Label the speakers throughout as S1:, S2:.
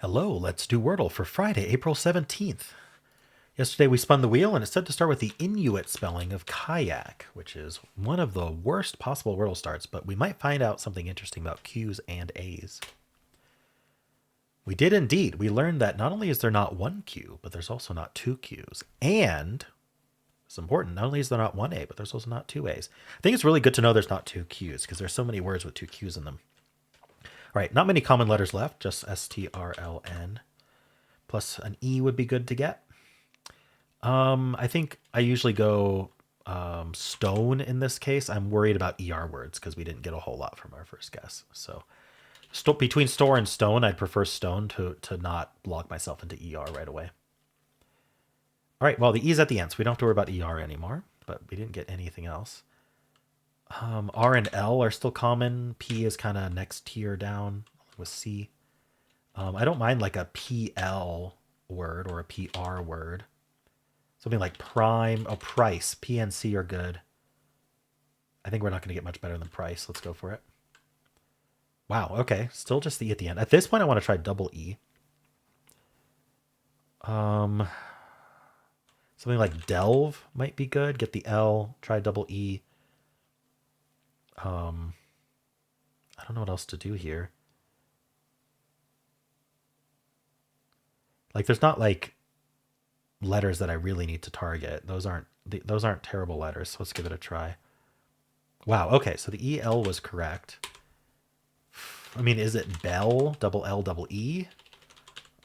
S1: Hello, let's do Wordle for Friday, April 17th. Yesterday we spun the wheel and it said to start with the Inuit spelling of kayak, which is one of the worst possible Wordle starts, but we might find out something interesting about Q's and A's. We did indeed. We learned that not only is there not one Q, but there's also not two Q's. And it's important, not only is there not one A, but there's also not two A's. I think it's really good to know there's not two Q's because there's so many words with two Q's in them. All right, not many common letters left, just STRLN. Plus an E would be good to get. I think I usually go stone in this case. I'm worried about ER words because we didn't get a whole lot from our first guess. So between store and stone, I'd prefer stone to not lock myself into ER right away. All right, well, the E's at the end, so we don't have to worry about ER anymore, but we didn't get anything else. R and L are still common. P is kind of next tier down with C. I don't mind like a PL word or a PR word. Something like prime, price. P and C are good. I think we're not going to get much better than price. Let's go for it. Wow, okay. Still just the E at the end. At this point, I want to try double E. Something like delve might be good. Get the L, try double E. I don't know what else to do here. Like, there's not like letters that I really need to target. Those aren't terrible letters. So let's give it a try. Wow. Okay, so the EL was correct. I mean, is it Bell? Double L, double E?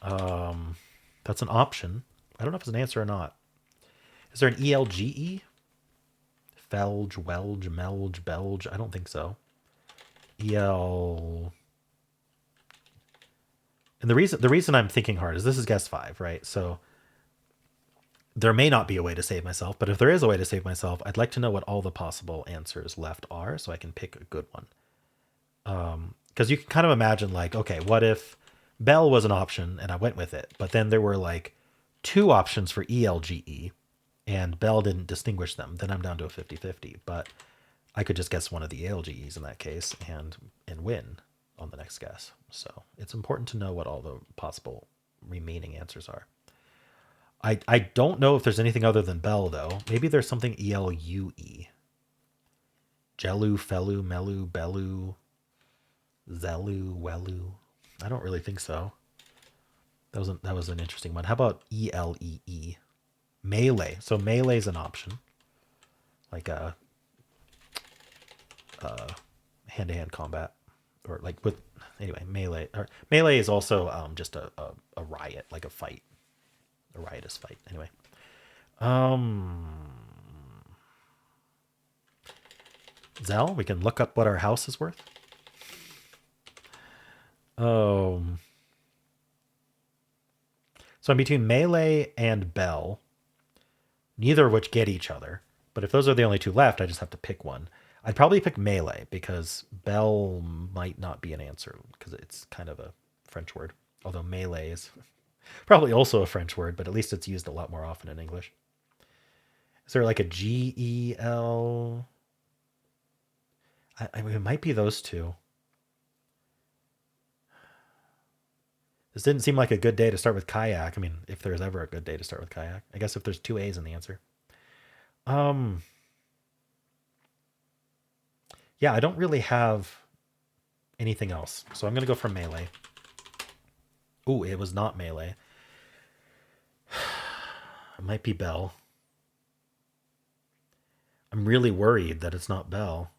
S1: That's an option. I don't know if it's an answer or not. Is there an ELGE? Felge, Welge, Melge, Belge? I don't think so. EL. And the reason I'm thinking hard is this is guess 5, right? So there may not be a way to save myself, but if there is a way to save myself, I'd like to know what all the possible answers left are so I can pick a good one. Because you can kind of imagine like, okay, what if Bell was an option and I went with it, but then there were like two options for ELGE and Bell didn't distinguish them. Then I'm down to a 50-50, but I could just guess one of the ELGEs in that case and win on the next guess. So it's important to know what all the possible remaining answers are. I don't know if there's anything other than Bell, though. Maybe there's something ELUE. Jelu, Felu, Melu, Belu, Zelu, Welu. I don't really think so. That was an interesting one. How about ELEE? Melee. So melee is an option. Like a hand-to-hand combat. Or like with... Anyway, melee. Or melee is also just a riot, like a fight. A riotous fight. Anyway. Zell, we can look up what our house is worth. So I'm between melee and bell, neither of which get each other. But if those are the only two left, I just have to pick one. I'd probably pick melee because bell might not be an answer because it's kind of a French word. Although melee is probably also a French word, but at least it's used a lot more often in English. Is there like a GEL? I mean, it might be those two. This didn't seem like a good day to start with kayak. I mean, if there's ever a good day to start with kayak. I guess if there's two A's in the answer. Yeah, I don't really have anything else. So I'm going to go for melee. Ooh, it was not melee. It might be Bell. I'm really worried that it's not Bell.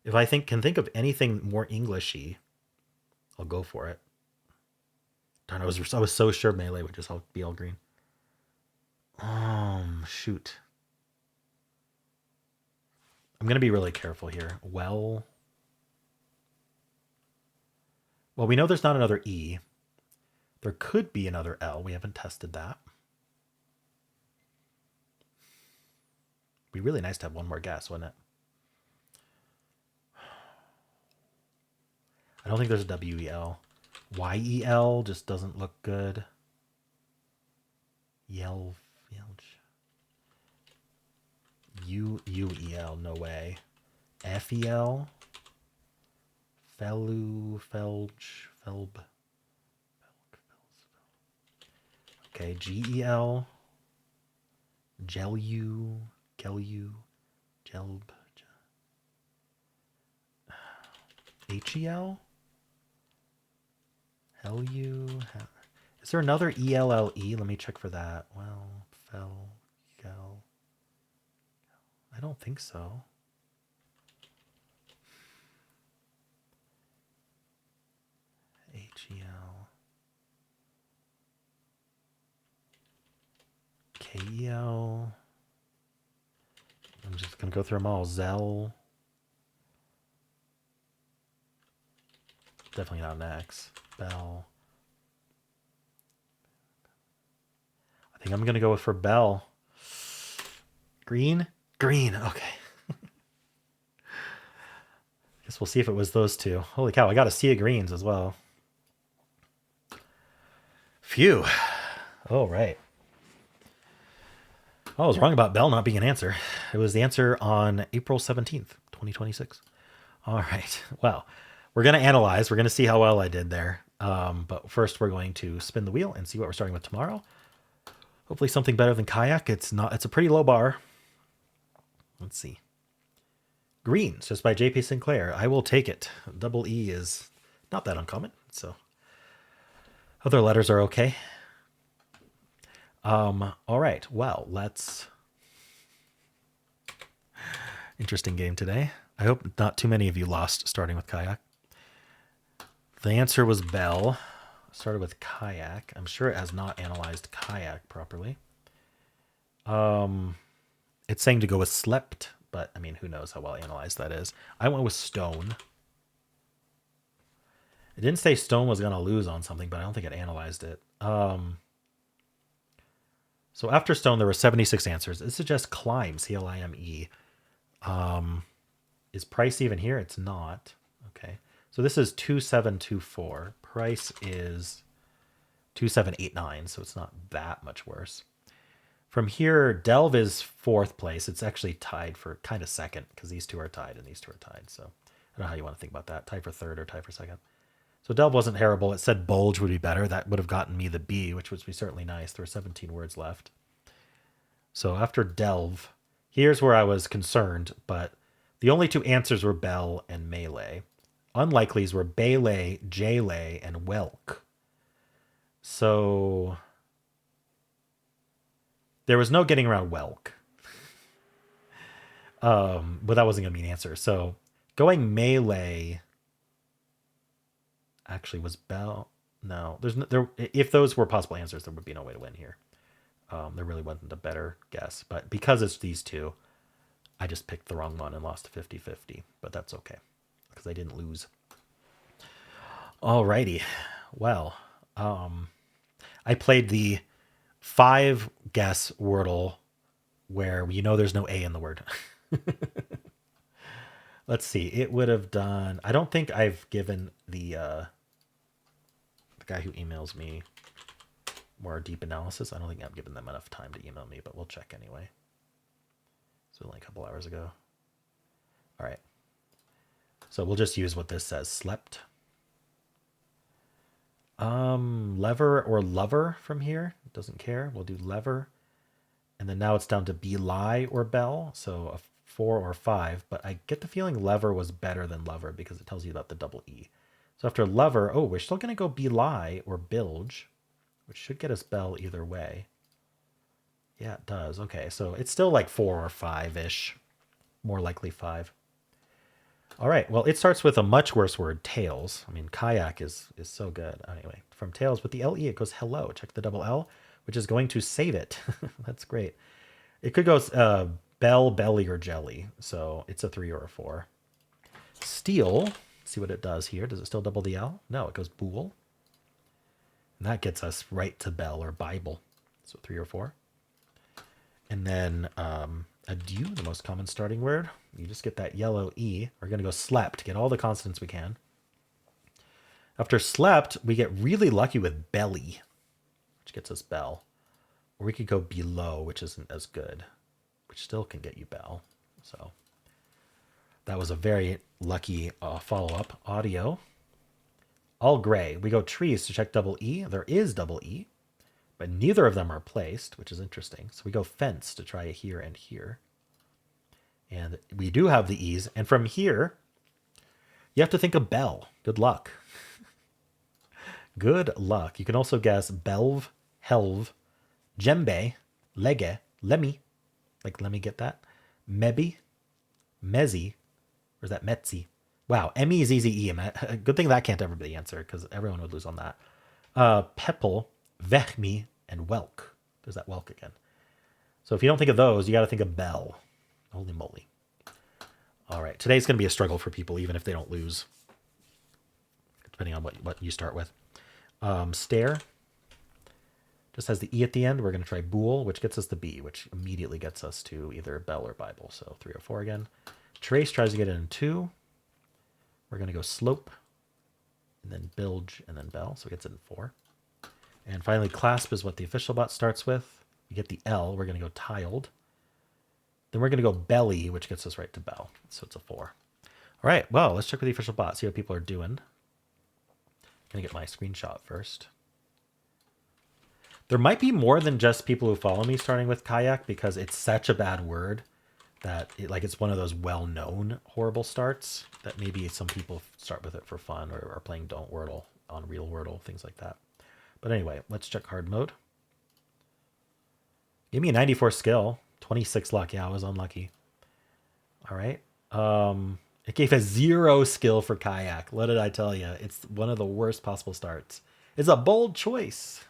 S1: If I can think of anything more Englishy, I'll go for it. Darn, I was so sure melee would just be all green. Shoot. I'm gonna be really careful here. Well, we know there's not another E. There could be another L. We haven't tested that. Be really nice to have one more guess, wouldn't it? I don't think there's a WEL. YEL just doesn't look good. Yel, UEL, no way. FEL, Felu, Felge, Felb. Okay, G-E-L. Gelu. Gelu. Gelb. H-E-L? Helu. Is there another E-L-L-E? Let me check for that. Well, fell, gel. I don't think so. H-E-L. K-E-L. I'm just going to go through them all. Zell. Definitely not an X. Bell. I think I'm going to go for Bell. Green? Green. Okay. Guess we'll see if it was those two. Holy cow, I got a sea of greens as well. Phew. Oh, right. Oh, I was wrong about Bell not being an answer. It was the answer on April 17th, 2026. All right. Well, we're going to analyze. We're going to see how well I did there. But first, we're going to spin the wheel and see what we're starting with tomorrow. Hopefully something better than kayak. It's a pretty low bar. Let's see. Greens, just by JP Sinclair. I will take it. Double E is not that uncommon. So other letters are okay. All right. Well, let's... Interesting game today. I hope not too many of you lost starting with kayak. The answer was Bell. Started with kayak. I'm sure it has not analyzed kayak properly. It's saying to go with slept, but I mean, who knows how well analyzed that is. I went with stone. It didn't say stone was going to lose on something, but I don't think it analyzed it. So after stone, there were 76 answers. It suggests climb, C-L-I-M-E. Is price even here? It's not. Okay. So this is 2724. Price is 2789, so it's not that much worse. From here, Delve is fourth place. It's actually tied for kind of second because these two are tied and these two are tied. So I don't know how you want to think about that. Tied for third or tied for second. So Delve wasn't terrible. It said bulge would be better. That would have gotten me the B, which would be certainly nice. There were 17 words left. So after Delve, here's where I was concerned, but the only two answers were Bell and Melee. Unlikelies were Baylay, Jaylay, and Welk. So there was no getting around Welk. But that wasn't going to be an answer. So going Melee actually was Bell. No, there's no, there. If those were possible answers, there would be no way to win here. There really wasn't a better guess. But because it's these two, I just picked the wrong one and lost 50-50. But that's okay because I didn't lose. Alrighty. Well, I played the 5 guess Wordle where you know there's no A in the word. Let's see. It would have done... I don't think I've given the guy who emails me more deep analysis. I don't think I've given them enough time to email me, but we'll check anyway. So only a couple hours ago. All right. So we'll just use what this says. Slept. Lever or lover from here. Doesn't care. We'll do lever. And then now it's down to be lie or bell. So a 4 or 5. But I get the feeling lever was better than lover because it tells you about the double E. So after lever, oh, we're still going to go be lie or bilge, which should get us bell either way. Yeah, it does. Okay, so it's still like 4 or 5-ish. More likely 5. All right, well, it starts with a much worse word, tails. I mean, kayak is so good. Anyway, from tails with the L-E, it goes hello. Check the double L, which is going to save it. That's great. It could go bell, belly, or jelly. So it's a 3 or a 4. Steal, see what it does here. Does it still double the L? No, it goes bool. And that gets us right to bell or Bible. So 3 or 4. And then adieu, the most common starting word. You just get that yellow E. We're going to go slept, get all the consonants we can. After slept, we get really lucky with belly, which gets us bell. Or we could go below, which isn't as good, which still can get you bell. So that was a very lucky follow-up. Audio. All gray. We go trees to check double E. There is double E. but neither of them are placed, which is interesting. So we go fence to try here and here. And we do have the E's. And from here, you have to think of bell. Good luck. Good luck. You can also guess belv, helv, djembe, lege, lemmy. Like, let me get that. Mebi, mezi, or is that metzi? Wow, M-E-Z-Z-E. Good thing that can't ever be the answer, because everyone would lose on that. Pepple, vechmi, and welk. There's that welk again. So if you don't think of those, you got to think of bell. Holy moly. All right, today's going to be a struggle for people, even if they don't lose, depending on what you start with. Stare just has the E at the end. We're going to try bool, which gets us the B, which immediately gets us to either bell or Bible. So 3 or 4 again. Trace tries to get it in 2. We're going to go slope, and then bilge, and then bell. So it gets it in 4. And finally, clasp is what the official bot starts with. You get the L. We're going to go tiled. Then we're going to go belly, which gets us right to bell. So it's a 4. All right, well, let's check with the official bot, see what people are doing. I'm going to get my screenshot first. There might be more than just people who follow me starting with kayak, because it's such a bad word that it's one of those well-known horrible starts that maybe some people start with it for fun or are playing Don't Wordle on Real Wordle, things like that. But anyway, let's check hard mode. Give me a 94 skill, 26 luck. Yeah, I was unlucky. All right. It gave a 0 skill for kayak. What did I tell you? It's one of the worst possible starts. It's a bold choice.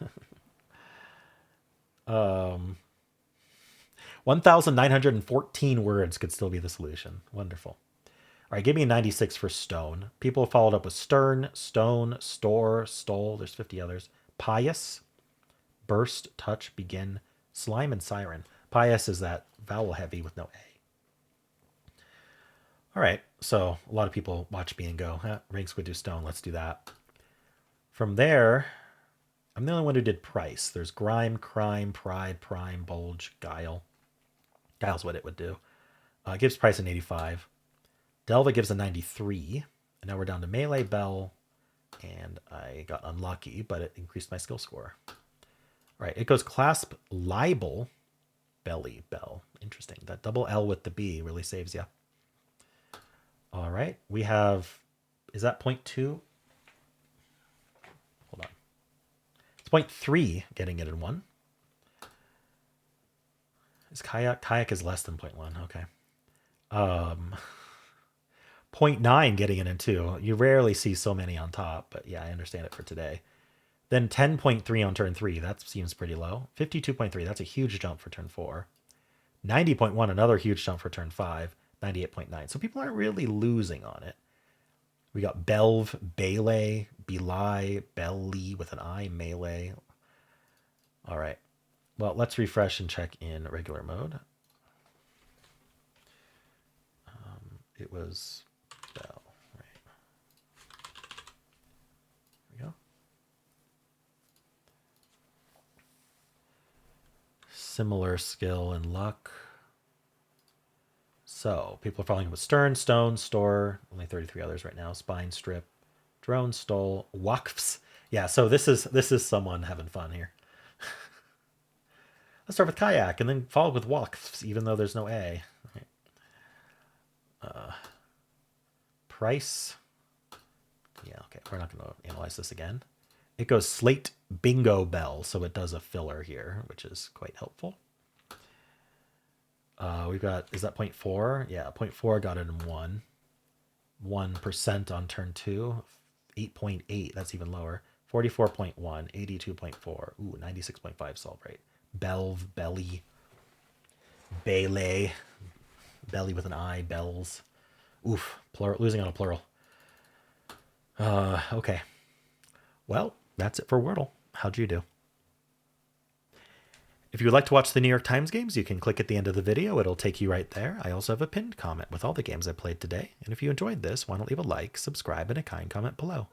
S1: 1,914 words could still be the solution. Wonderful. All right, give me a 96 for stone. People followed up with stern, stone, store, stole. There's 50 others. Pious, burst, touch, begin, slime, and siren. Pious is that vowel heavy with no A. All right, so a lot of people watch me and go, ring, squid, do stone. Let's do that. From there, I'm the only one who did price. There's grime, crime, pride, prime, bulge, guile. Guile's what it would do. It gives price an 85. Delva gives a 93. And now we're down to melee, bell, and I got unlucky, but it increased my skill score. All right, it goes clasp, libel, belly, bell. Interesting. That double L with the B really saves you. All right, we have, is that 0.2? Hold on. It's 0.3 getting it in 1. Is kayak? Kayak is less than 0.1. Okay. 0.9 getting it in 2. You rarely see so many on top, but yeah, I understand it for today. Then 10.3 on turn 3. That seems pretty low. 52.3. That's a huge jump for turn 4. 90.1. Another huge jump for turn 5. 98.9. So people aren't really losing on it. We got belv, bele, belie, belly with an I, melee. All right. Well, let's refresh and check in regular mode. It was bell, right? There we go. Similar skill and luck. So people are following with stern, stone, store. Only 33 others right now. Spine, strip, drone, stole, waqfs. Yeah, so this is someone having fun here. Let's start with kayak and then follow with waqfs, even though there's no A. Right. Price. Yeah, okay. We're not going to analyze this again. It goes slate, bingo, bell. So it does a filler here, which is quite helpful. We've got, is that 0.4? Yeah, 0.4 got it in 1. 1% on turn 2. 8.8, that's even lower. 44.1, 82.4. Ooh, 96.5 solve rate. Belv, belly. Bele. Belly with an I, bells. Oof, plural, losing on a plural. Okay. Well, that's it for Wordle. How'd you do? If you would like to watch the New York Times games, you can click at the end of the video. It'll take you right there. I also have a pinned comment with all the games I played today. And if you enjoyed this, why not leave a like, subscribe, and a kind comment below.